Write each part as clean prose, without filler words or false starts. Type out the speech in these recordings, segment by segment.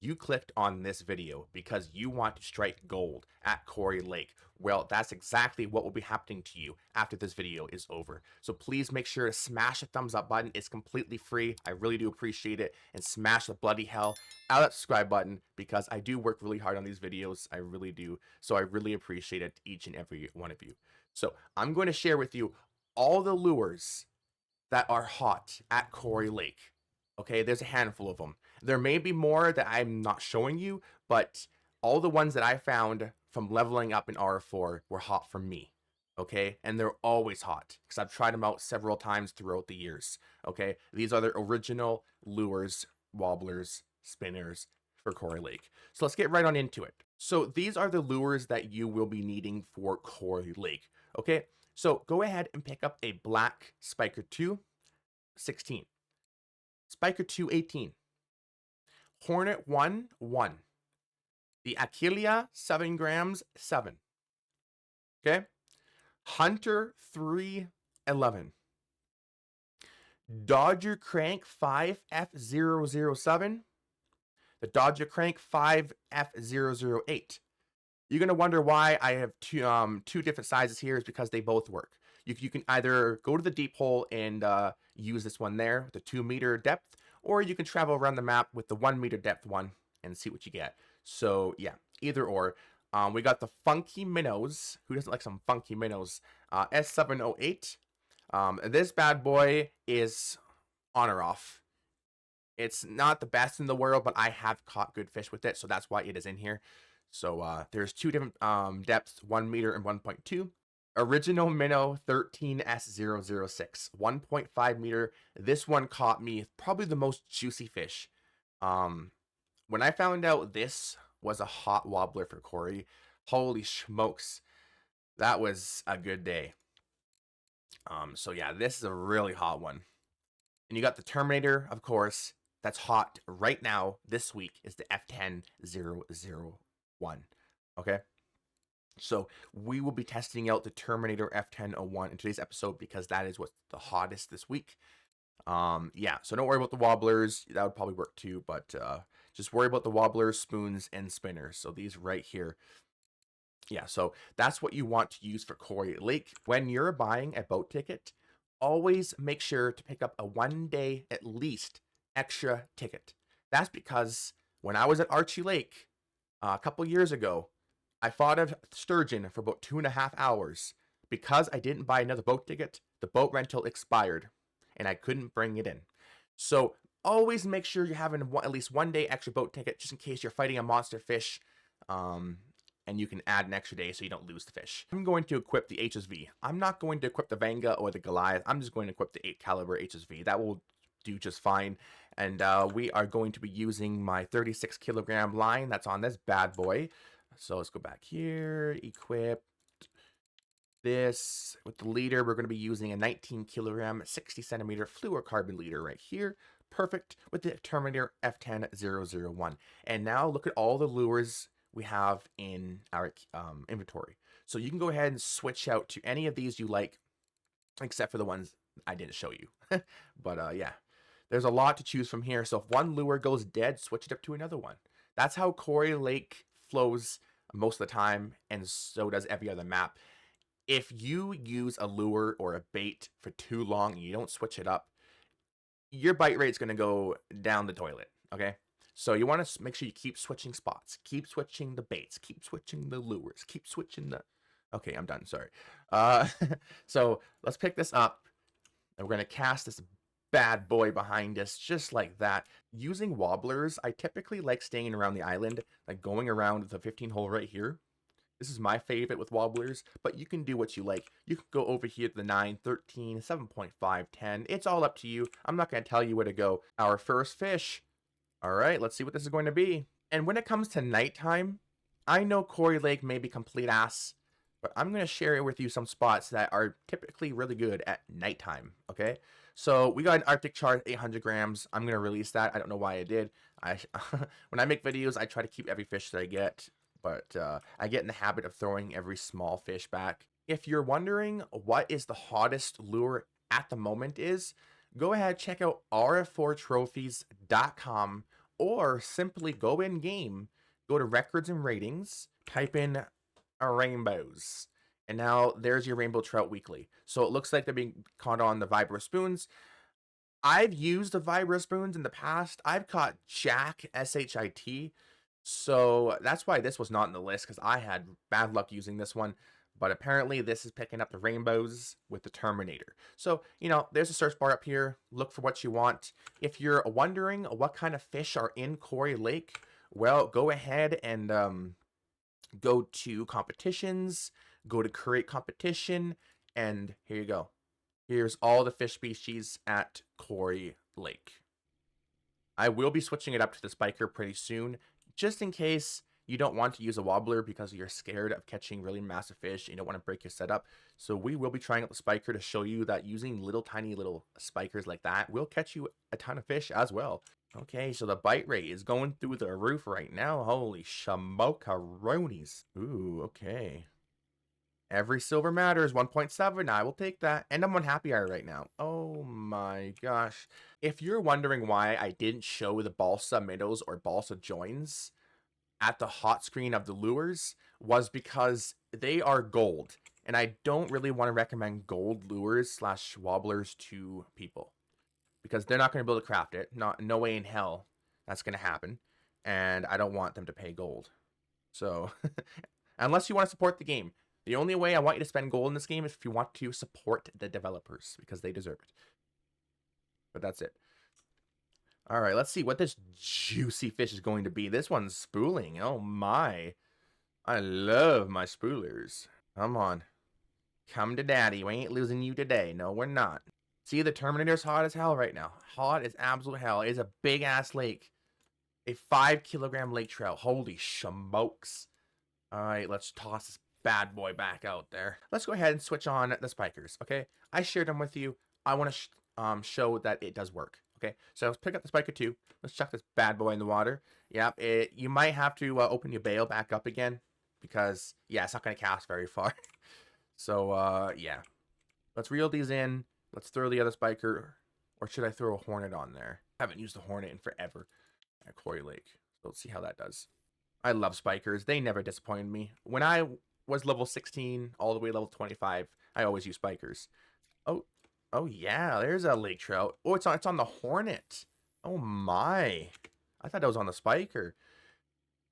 You clicked on this video because you want to strike gold at Kuori Lake. Well, that's exactly what will be happening to you after this video is over. So please make sure to smash the thumbs up button. It's completely free. I really do appreciate it. And smash the bloody hell out of that subscribe button because I do work really hard on these videos. I really do. So I really appreciate it, each and every one of you. So I'm going to share with you all the lures that are hot at Kuori Lake. Okay, there's a handful of them. There may be more that I'm not showing you, but all the ones that I found from leveling up in R4 were hot for me. Okay, and they're always hot because I've tried them out several times throughout the years. Okay, these are the original lures, wobblers, spinners for Kuori Lake. So let's get right on into it. So these are the lures that you will be needing for Kuori Lake. Okay, so go ahead and pick up a black Spiker 2, 16. Spiker 2, 18. Hornet 1, 1. The Achillea, 7 grams, 7. Okay? Hunter 3, 11. Dodger Crank 5F007. The Dodger Crank 5F008. You're going to wonder why I have two different sizes here. Is because they both work. You can either go to the deep hole and use this one there with the 2-meter depth, or you can travel around the map with the 1-meter depth one and see what you get. So yeah, either or. We got the Funky Minnows. Who doesn't like some Funky Minnows? S708. This bad boy is on or off. It's not the best in the world, but I have caught good fish with it, so that's why it is in here. So there's two different depths, 1 meter and 1.2. Original Minnow 13S006, 1.5 meter. This one caught me probably the most juicy fish. When I found out this was a hot wobbler for Kuori, holy smokes, that was a good day. So yeah, this is a really hot one. And you got the Terminator, of course, that's hot right now this week is the F10001. Okay? So we will be testing out the Terminator F1001 in today's episode because that is what's the hottest this week. Yeah, so don't worry about the wobblers. That would probably work too, but just worry about the wobblers, spoons, and spinners. So these right here. Yeah, so that's what you want to use for Kuori Lake. When you're buying a boat ticket, always make sure to pick up a 1 day at least extra ticket. That's because when I was at Archie Lake a couple years ago, I fought a sturgeon for about 2.5 hours. Because I didn't buy another boat ticket, the boat rental expired and I couldn't bring it in. So always make sure you're having at least 1 day extra boat ticket just in case you're fighting a monster fish. And you can add an extra day so you don't lose the fish. I'm going to equip the HSV. I'm not going to equip the Vanga or the Goliath. I'm just going to equip the 8 caliber HSV. That will do just fine. And we are going to be using my 36 kilogram line that's on this bad boy. So let's go back here, equip this. With the leader, we're going to be using a 19 kilogram, 60 centimeter fluorocarbon leader right here. Perfect with the Terminator F10001. And now look at all the lures we have in our inventory. So you can go ahead and switch out to any of these you like, except for the ones I didn't show you. But yeah, there's a lot to choose from here. So if one lure goes dead, switch it up to another one. That's how Kuori Lake flows most of the time, and so does every other map. If you use a lure or a bait for too long and you don't switch it up, your bite rate's going to go down the toilet, okay? So you want to make sure you keep switching spots, keep switching the baits, keep switching the lures, keep switching the... Okay, I'm done, sorry. So let's pick this up, and we're going to cast this bad boy behind us just like that. Using wobblers, I typically like staying around the island, like going around the 15 hole right here. This is my favorite with wobblers, but you can do what you like. You can go over here to the 9, 13, 7.5, 10. It's all up to you. I'm not going to tell you where to go. Our first fish. All right, let's see what this is going to be. And when it comes to nighttime, I know Kuori Lake may be complete ass, but I'm going to share with you some spots that are typically really good at nighttime, okay? So we got an Arctic char 800 grams. I'm going to release that. I don't know why I did. When I make videos, I try to keep every fish that I get, but I get in the habit of throwing every small fish back. If you're wondering what is the hottest lure at the moment is, go ahead, check out rf4trophies.com or simply go in game, go to records and ratings, type in rainbows. And now there's your rainbow trout weekly. So it looks like they're being caught on the vibro spoons. I've used the vibro spoons in the past. I've caught Jack, SHIT. So that's why this was not in the list, because I had bad luck using this one. But apparently this is picking up the rainbows with the Terminator. So, you know, there's a search bar up here. Look for what you want. If you're wondering what kind of fish are in Kuori Lake, well, go ahead and go to competitions, go to create competition, and here you go. Here's all the fish species at Kuori Lake. I will be switching it up to the spiker pretty soon, just in case you don't want to use a wobbler because you're scared of catching really massive fish and you don't want to break your setup. So we will be trying out the spiker to show you that using little tiny little spikers like that will catch you a ton of fish as well. Okay, so the bite rate is going through the roof right now. Holy shamokaronies. Ooh, okay. Every silver matters, 1.7, I will take that. And I'm on happy hour right now. Oh my gosh. If you're wondering why I didn't show the balsa minnows or balsa joins at the hot screen of the lures, was because they are gold. And I don't really want to recommend gold lures slash wobblers to people, because they're not going to be able to craft it. No way in hell that's going to happen. And I don't want them to pay gold. So, unless you want to support the game. The only way I want you to spend gold in this game is if you want to support the developers, because they deserve it. But that's it. All right, let's see what this juicy fish is going to be. This one's spooling. Oh my. I love my spoolers. Come on. Come to daddy. We ain't losing you today. No, we're not. See, the Terminator's hot as hell right now. Hot as absolute hell. It is a big ass lake. A 5-kilogram lake trout. Holy smokes. All right, let's toss this bad boy back out there. Let's go ahead and switch on the spikers, okay? I shared them with you. I want to show that it does work, okay? So let's pick up the spiker 2. Let's chuck this bad boy in the water. Yep, you might have to open your bail back up again, because, yeah, it's not going to cast very far. So, yeah. Let's reel these in. Let's throw the other spiker. Or should I throw a hornet on there? I haven't used a hornet in forever at Kuori Lake. So let's see how that does. I love spikers. They never disappointed me. When I was level 16 all the way to level 25, I always use spikers. Oh yeah, there's a lake trout. Oh, it's on the hornet. Oh my. I thought it was on the spiker.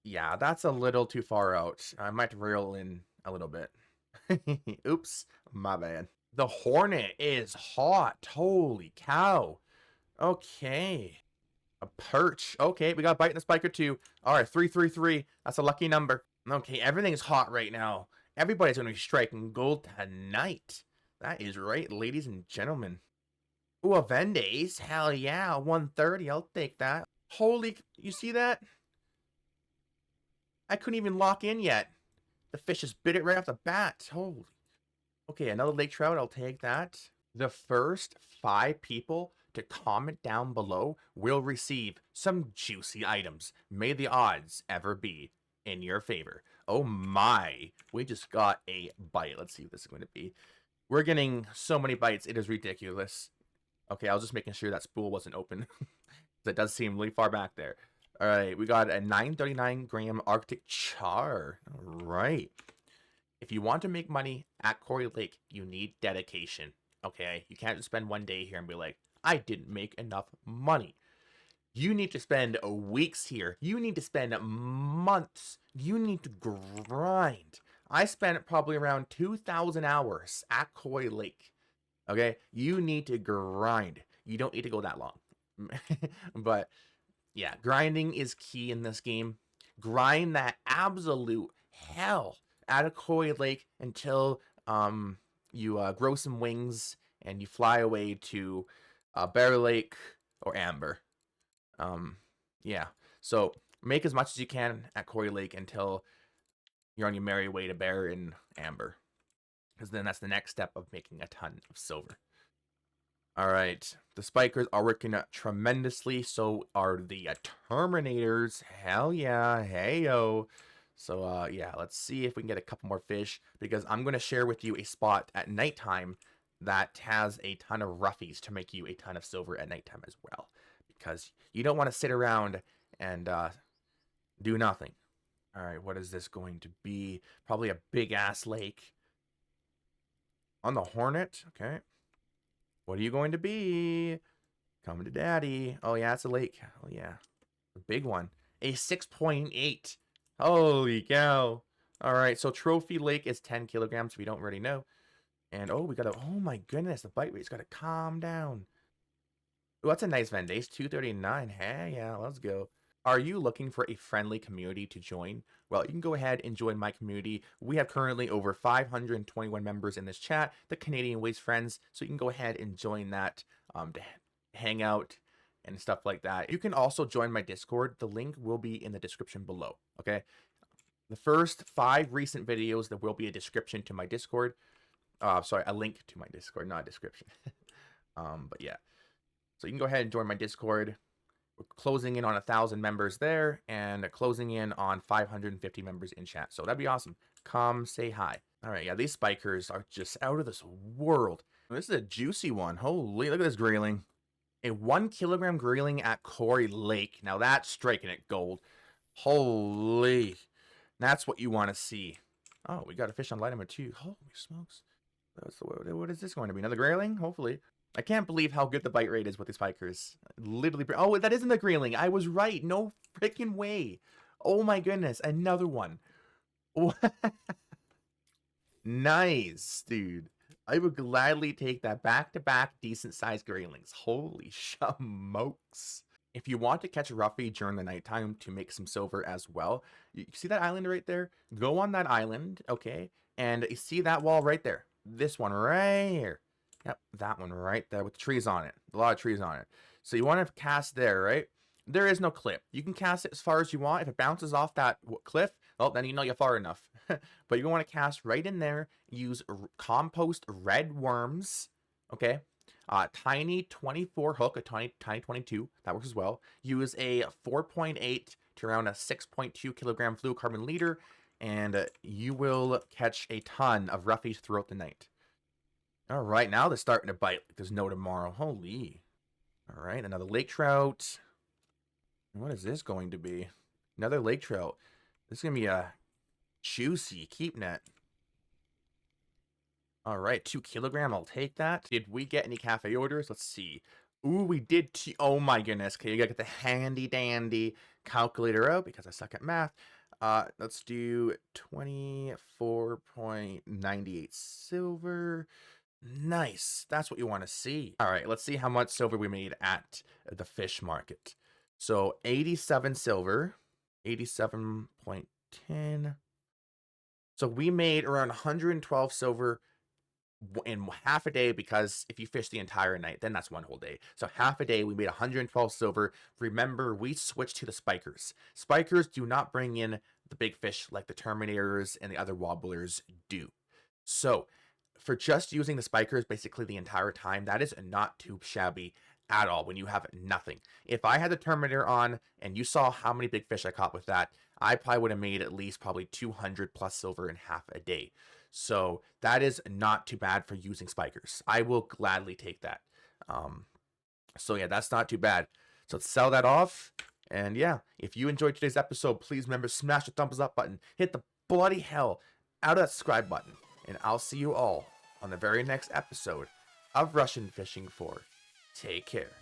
Yeah, that's a little too far out. I might reel in a little bit. Oops, my bad. The hornet is hot. Holy cow. Okay. A perch. Okay, we got a bite in the spiker too. All right, 333. That's a lucky number. Okay, everything's hot right now. Everybody's going to be striking gold tonight. That is right, ladies and gentlemen. Ooh, a Vendays. Hell yeah, 130. I'll take that. Holy, you see that? I couldn't even lock in yet. The fish just bit it right off the bat. Holy. Okay, another lake trout. I'll take that. The first 5 people to comment down below will receive some juicy items. May the odds ever be in your favor. Oh my, we just got a bite. Let's see what this is going to be. We're getting so many bites, it is ridiculous. Okay, I was just making sure that spool wasn't open. That does seem really far back there. All right, we got a 939 gram Arctic char. All right. If you want to make money at Kuori Lake, you need dedication. Okay, you can't just spend one day here and be like, I didn't make enough money. You need to spend weeks here. You need to spend months. You need to grind. I spent probably around 2,000 hours at Kuori Lake. Okay, you need to grind. You don't need to go that long. But yeah, grinding is key in this game. Grind that absolute hell out of Kuori Lake until you grow some wings and you fly away to Bear Lake or Amber. Yeah, so make as much as you can at Kuori Lake until you're on your merry way to Bear and Amber, because then that's the next step of making a ton of silver. All right, the spikers are working tremendously. So are the Terminators. Hell yeah, hey yo. So yeah, let's see if we can get a couple more fish, because I'm going to share with you a spot at nighttime that has a ton of ruffies to make you a ton of silver at nighttime as well. Because you don't want to sit around and do nothing. All right, what is this going to be? Probably a big ass lake. On the Hornet, okay. What are you going to be? Coming to daddy. Oh yeah, it's a lake. Oh yeah, a big one. A 6.8. Holy cow. All right, so trophy lake is 10 kilograms if you don't already know. And oh, we got to, oh my goodness, the bite rate's got to calm down. Oh, that's a nice Vendace, 239. Hey, yeah, let's go. Are you looking for a friendly community to join? Well, you can go ahead and join my community. We have currently over 521 members in this chat, the Canadian Ways Friends. So you can go ahead and join that to hang out and stuff like that. You can also join my Discord. The link will be in the description below. Okay. The first 5 recent videos, there will be a description to my Discord. Sorry, a link to my Discord, not a description. But yeah. So you can go ahead and join my Discord. We're closing in on 1,000 members there and closing in on 550 members in chat. So that'd be awesome. Come say hi. All right, yeah, these spikers are just out of this world. This is a juicy one. Holy, look at this grayling. A 1 kilogram grayling at Kuori Lake. Now that's striking it gold. Holy. That's what you want to see. Oh, we got a fish on light number 2. Holy smokes. What is this going to be? Another grayling? Hopefully. I can't believe how good the bite rate is with these spikers. Literally. Oh, that isn't the grayling. I was right. No freaking way. Oh my goodness. Another one. Nice, dude. I would gladly take that back-to-back decent-sized graylings. Holy smokes. If you want to catch a ruffy during the nighttime to make some silver as well, you see that island right there? Go on that island, okay? And you see that wall right there? This one right here. Yep, that one right there with the trees on it. A lot of trees on it. So you want to cast there, right? There is no cliff. You can cast it as far as you want. If it bounces off that cliff, well, then you know you're far enough. But you want to cast right in there. Use compost red worms, okay? Tiny 24 hook, a tiny 22. That works as well. Use a 4.8 to around a 6.2 kilogram fluorocarbon leader, and you will catch a ton of ruffies throughout the night. All right, now they're starting to bite like there's no tomorrow. Holy. All right, another lake trout. What is this going to be? Another lake trout. This is going to be a juicy keep net. All right, 2 kilogram. I'll take that. Did we get any cafe orders? Let's see. Ooh, we did. Oh my goodness. Okay, you gotta get the handy dandy calculator out because I suck at math. Let's do 24.98 silver. Nice. That's what you want to see. All right, let's see how much silver we made at the fish market. So 87 silver, 87.10. So we made around 112 silver in half a day, because if you fish the entire night, then that's one whole day. So half a day, we made 112 silver. Remember, we switched to the spikers. Spikers do not bring in the big fish like the terminators and the other wobblers do. So for just using the spikers basically the entire time, that is not too shabby at all when you have nothing. If I had the terminator on and you saw how many big fish I caught with that, I probably would have made at least probably 200 plus silver in half a day. So that is not too bad for using spikers. I will gladly take that. So yeah, that's not too bad. So let's sell that off. And yeah, if you enjoyed today's episode, please remember, smash the thumbs up button. Hit the bloody hell out of that subscribe button. And I'll see you all on the very next episode of Russian Fishing 4. Take care.